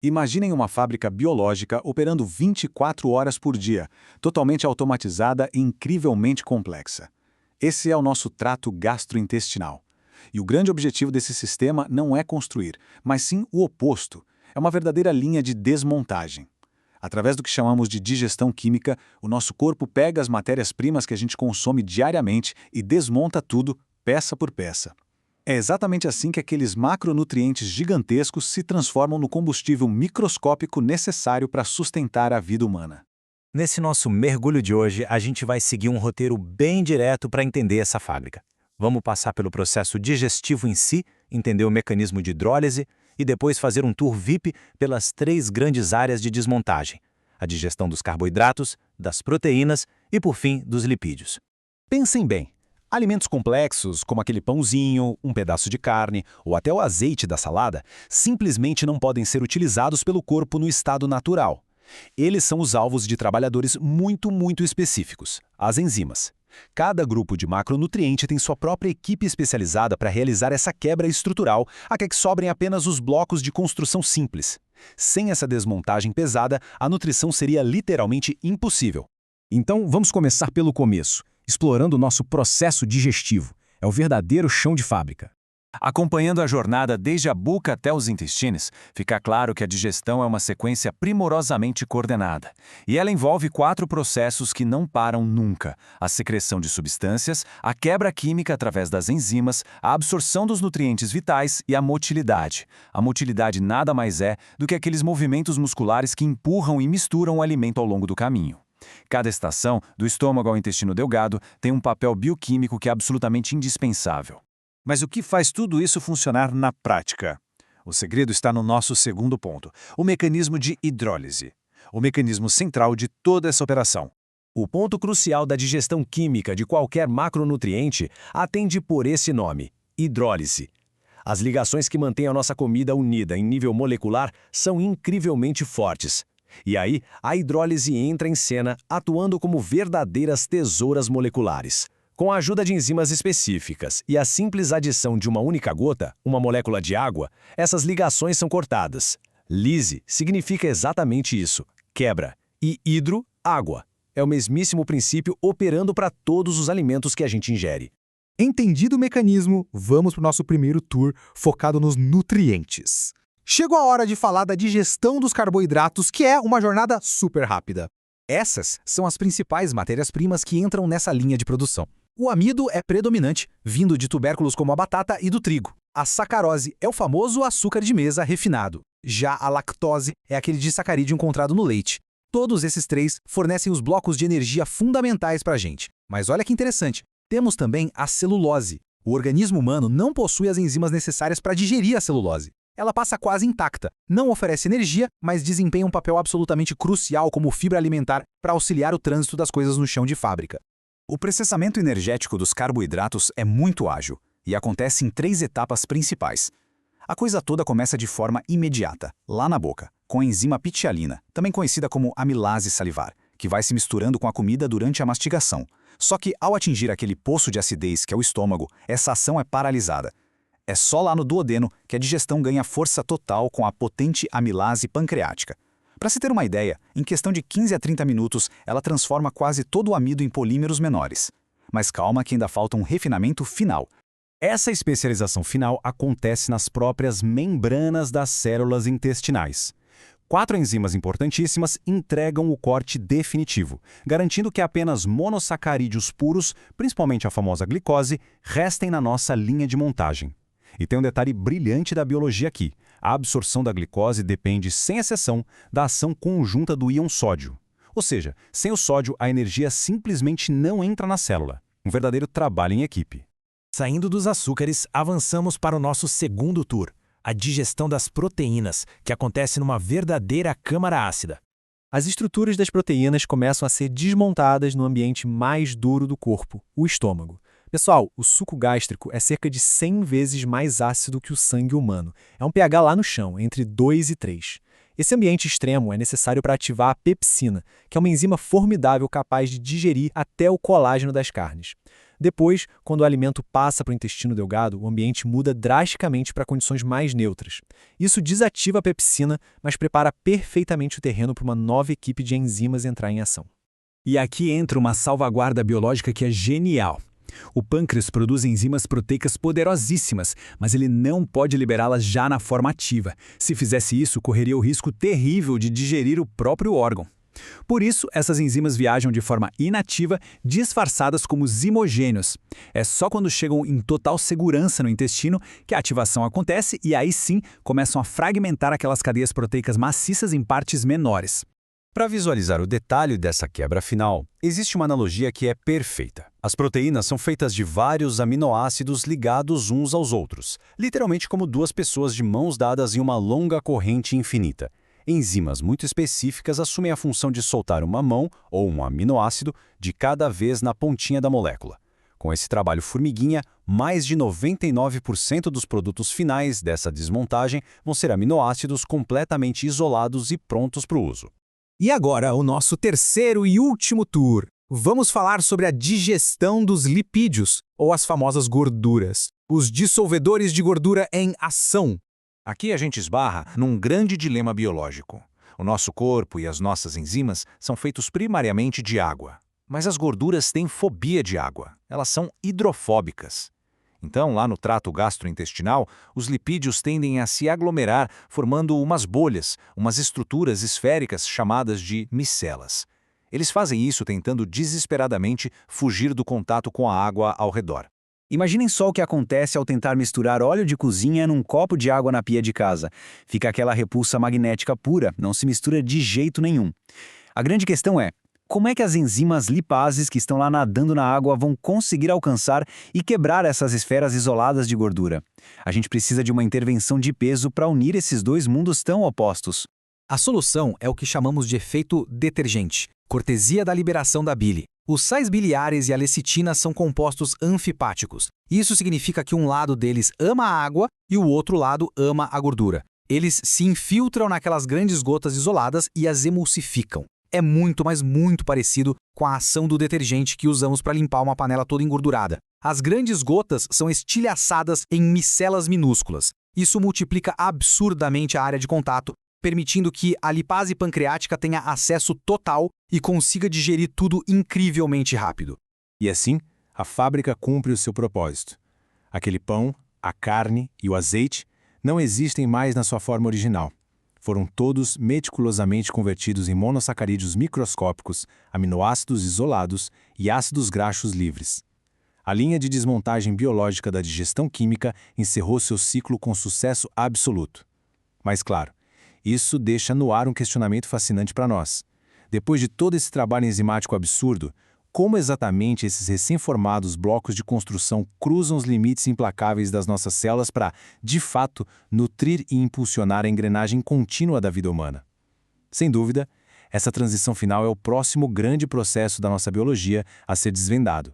Imaginem uma fábrica biológica operando 24 horas por dia, totalmente automatizada e incrivelmente complexa. Esse é o nosso trato gastrointestinal. E o grande objetivo desse sistema não é construir, mas sim o oposto. É uma verdadeira linha de desmontagem. Através do que chamamos de digestão química, o nosso corpo pega as matérias-primas que a gente consome diariamente e desmonta tudo, peça por peça. É exatamente assim que aqueles macronutrientes gigantescos se transformam no combustível microscópico necessário para sustentar a vida humana. Nesse nosso mergulho de hoje, a gente vai seguir um roteiro bem direto para entender essa fábrica. Vamos passar pelo processo digestivo em si, entender o mecanismo de hidrólise e depois fazer um tour VIP pelas 3 grandes áreas de desmontagem: a digestão dos carboidratos, das proteínas e, por fim, dos lipídios. Pensem bem. Alimentos complexos, como aquele pãozinho, um pedaço de carne ou até o azeite da salada, simplesmente não podem ser utilizados pelo corpo no estado natural. Eles são os alvos de trabalhadores muito específicos, as enzimas. Cada grupo de macronutriente tem sua própria equipe especializada para realizar essa quebra estrutural, até que sobrem apenas os blocos de construção simples. Sem essa desmontagem pesada, a nutrição seria literalmente impossível. Então, vamos começar pelo começo, explorando o nosso processo digestivo. É o verdadeiro chão de fábrica. Acompanhando a jornada desde a boca até os intestinos, fica claro que a digestão é uma sequência primorosamente coordenada. E ela envolve 4 processos que não param nunca: a secreção de substâncias, a quebra química através das enzimas, a absorção dos nutrientes vitais e a motilidade. A motilidade nada mais é do que aqueles movimentos musculares que empurram e misturam o alimento ao longo do caminho. Cada estação, do estômago ao intestino delgado, tem um papel bioquímico que é absolutamente indispensável. Mas o que faz tudo isso funcionar na prática? O segredo está no nosso segundo ponto, o mecanismo de hidrólise, o mecanismo central de toda essa operação. O ponto crucial da digestão química de qualquer macronutriente atende por esse nome: hidrólise. As ligações que mantêm a nossa comida unida em nível molecular são incrivelmente fortes. E aí, a hidrólise entra em cena, atuando como verdadeiras tesouras moleculares. Com a ajuda de enzimas específicas e a simples adição de uma única gota, uma molécula de água, essas ligações são cortadas. Lise significa exatamente isso: quebra. E hidro, água. É o mesmíssimo princípio operando para todos os alimentos que a gente ingere. Entendido o mecanismo, vamos para o nosso primeiro tour focado nos nutrientes. Chegou a hora de falar da digestão dos carboidratos, que é uma jornada super rápida. Essas são as principais matérias-primas que entram nessa linha de produção. O amido é predominante, vindo de tubérculos como a batata e do trigo. A sacarose é o famoso açúcar de mesa refinado. Já a lactose é aquele disacarídeo encontrado no leite. Todos esses 3 fornecem os blocos de energia fundamentais para a gente. Mas olha que interessante, temos também a celulose. O organismo humano não possui as enzimas necessárias para digerir a celulose. Ela passa quase intacta, não oferece energia, mas desempenha um papel absolutamente crucial como fibra alimentar para auxiliar o trânsito das coisas no chão de fábrica. O processamento energético dos carboidratos é muito ágil e acontece em 3 etapas principais. A coisa toda começa de forma imediata, lá na boca, com a enzima pitialina, também conhecida como amilase salivar, que vai se misturando com a comida durante a mastigação. Só que, ao atingir aquele poço de acidez que é o estômago, essa ação é paralisada. É só lá no duodeno que a digestão ganha força total com a potente amilase pancreática. Para se ter uma ideia, em questão de 15 a 30 minutos, ela transforma quase todo o amido em polímeros menores. Mas calma que ainda falta um refinamento final. Essa especialização final acontece nas próprias membranas das células intestinais. 4 enzimas importantíssimas entregam o corte definitivo, garantindo que apenas monossacarídeos puros, principalmente a famosa glicose, restem na nossa linha de montagem. E tem um detalhe brilhante da biologia aqui: a absorção da glicose depende, sem exceção, da ação conjunta do íon sódio. Ou seja, sem o sódio, a energia simplesmente não entra na célula. Um verdadeiro trabalho em equipe. Saindo dos açúcares, avançamos para o nosso segundo tour, a digestão das proteínas, que acontece numa verdadeira câmara ácida. As estruturas das proteínas começam a ser desmontadas no ambiente mais duro do corpo, o estômago. Pessoal, o suco gástrico é cerca de 100 vezes mais ácido que o sangue humano. É um pH lá no chão, entre 2 e 3. Esse ambiente extremo é necessário para ativar a pepsina, que é uma enzima formidável capaz de digerir até o colágeno das carnes. Depois, quando o alimento passa para o intestino delgado, o ambiente muda drasticamente para condições mais neutras. Isso desativa a pepsina, mas prepara perfeitamente o terreno para uma nova equipe de enzimas entrar em ação. E aqui entra uma salvaguarda biológica que é genial. O pâncreas produz enzimas proteicas poderosíssimas, mas ele não pode liberá-las já na forma ativa. Se fizesse isso, correria o risco terrível de digerir o próprio órgão. Por isso, essas enzimas viajam de forma inativa, disfarçadas como zimogênios. É só quando chegam em total segurança no intestino que a ativação acontece e aí sim começam a fragmentar aquelas cadeias proteicas maciças em partes menores. Para visualizar o detalhe dessa quebra final, existe uma analogia que é perfeita. As proteínas são feitas de vários aminoácidos ligados uns aos outros, literalmente como duas pessoas de mãos dadas em uma longa corrente infinita. Enzimas muito específicas assumem a função de soltar uma mão ou um aminoácido de cada vez na pontinha da molécula. Com esse trabalho formiguinha, mais de 99% dos produtos finais dessa desmontagem vão ser aminoácidos completamente isolados e prontos para o uso. E agora, o nosso terceiro e último tour. Vamos falar sobre a digestão dos lipídios, ou as famosas gorduras. Os dissolvedores de gordura em ação. Aqui a gente esbarra num grande dilema biológico. O nosso corpo e as nossas enzimas são feitos primariamente de água. Mas as gorduras têm fobia de água. Elas são hidrofóbicas. Então, lá no trato gastrointestinal, os lipídios tendem a se aglomerar, formando umas bolhas, umas estruturas esféricas chamadas de micelas. Eles fazem isso tentando desesperadamente fugir do contato com a água ao redor. Imaginem só o que acontece ao tentar misturar óleo de cozinha num copo de água na pia de casa. Fica aquela repulsa magnética pura, não se mistura de jeito nenhum. A grande questão é, como é que as enzimas lipases que estão lá nadando na água vão conseguir alcançar e quebrar essas esferas isoladas de gordura? A gente precisa de uma intervenção de peso para unir esses dois mundos tão opostos. A solução é o que chamamos de efeito detergente, cortesia da liberação da bile. Os sais biliares e a lecitina são compostos anfipáticos. Isso significa que um lado deles ama a água e o outro lado ama a gordura. Eles se infiltram naquelas grandes gotas isoladas e as emulsificam. É muito, mas muito parecido com a ação do detergente que usamos para limpar uma panela toda engordurada. As grandes gotas são estilhaçadas em micelas minúsculas. Isso multiplica absurdamente a área de contato, permitindo que a lipase pancreática tenha acesso total e consiga digerir tudo incrivelmente rápido. E assim, a fábrica cumpre o seu propósito. Aquele pão, a carne e o azeite não existem mais na sua forma original. Foram todos meticulosamente convertidos em monossacarídeos microscópicos, aminoácidos isolados e ácidos graxos livres. A linha de desmontagem biológica da digestão química encerrou seu ciclo com sucesso absoluto. Mas claro, isso deixa no ar um questionamento fascinante para nós. Depois de todo esse trabalho enzimático absurdo, como exatamente esses recém-formados blocos de construção cruzam os limites implacáveis das nossas células para, de fato, nutrir e impulsionar a engrenagem contínua da vida humana? Sem dúvida, essa transição final é o próximo grande processo da nossa biologia a ser desvendado.